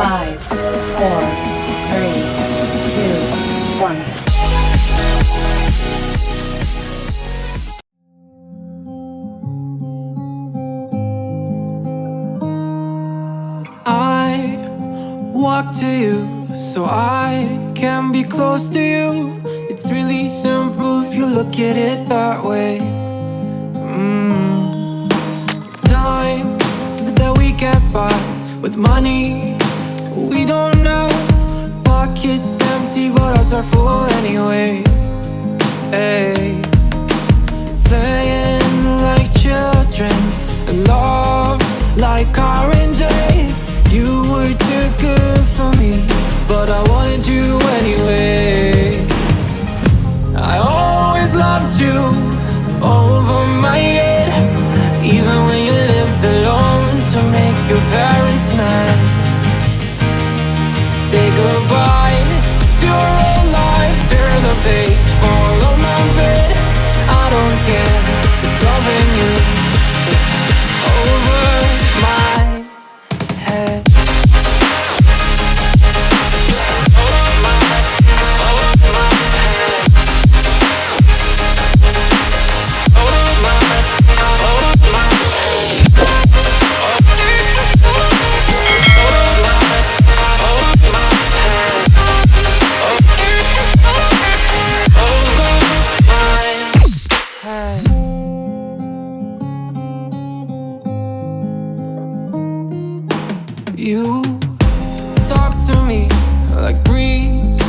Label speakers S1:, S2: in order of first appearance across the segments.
S1: 5, 4, 3, 2, 1.
S2: I walk to you so I can be close to you. It's really simple if you look at it that way. Time that we get by with money we don't know. Pockets empty but hearts are full anyway. Hey. Playing like children and love like orange. You were too good for me, but I wanted you anyway. I always loved you over my head, even when you lived alone to make your parents mad. Say goodbye to your old life, turn the page, fall on my bed. I don't care if loving you over my head. You talk to me like breeze,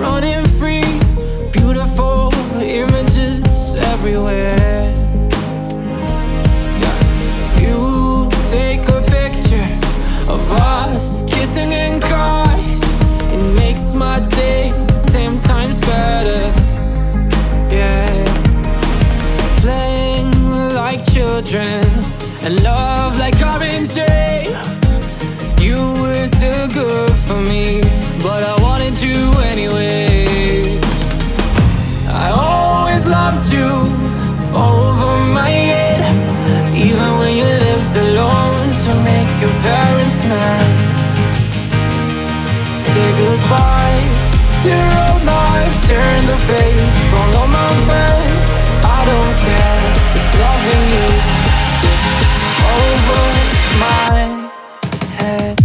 S2: running free, beautiful images everywhere. Yeah. You take a picture of us kissing in cars, it makes my day 10 times better. Yeah. Playing like children and love like orange. You were too good for me, but I wanted you anyway. I always loved you over my head, even when you lived alone to make your parents mad. Say goodbye to your old life, turn the page, fall on my bed. I don't care if loving you over my head.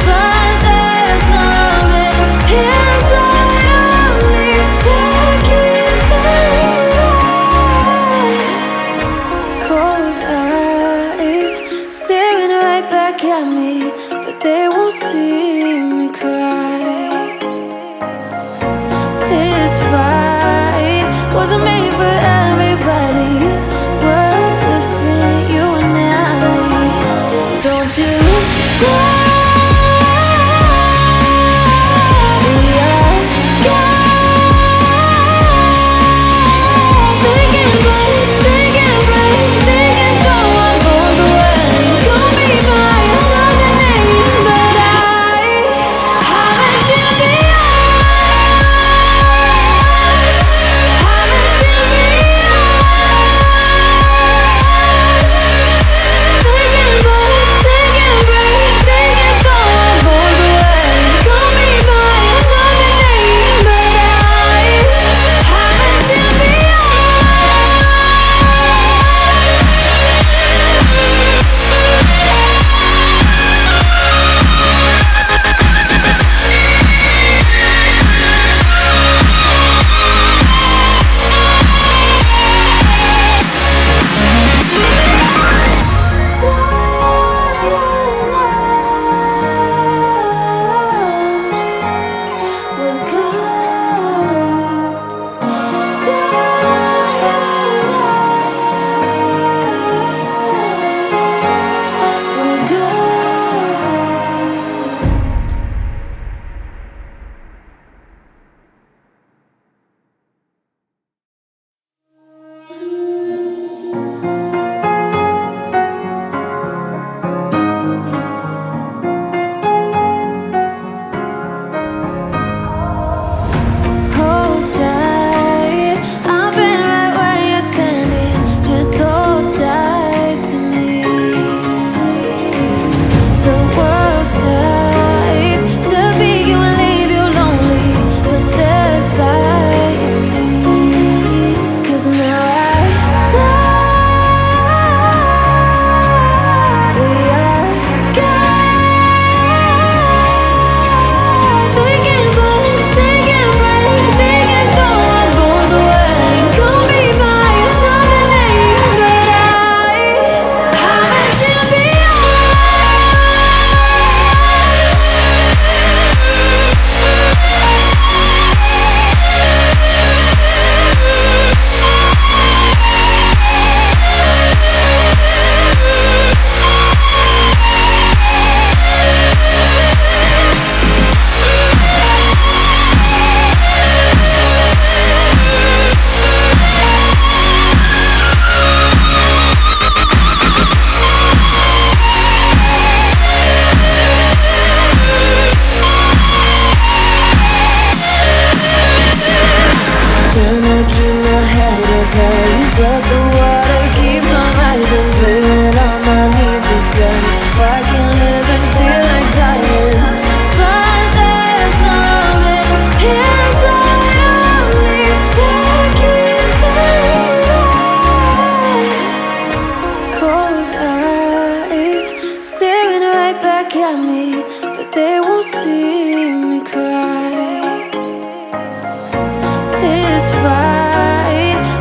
S3: But there's something inside of
S2: wasn't made for everybody. We're different, you and I. Don't you know?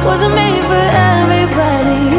S3: Wasn't made for everybody.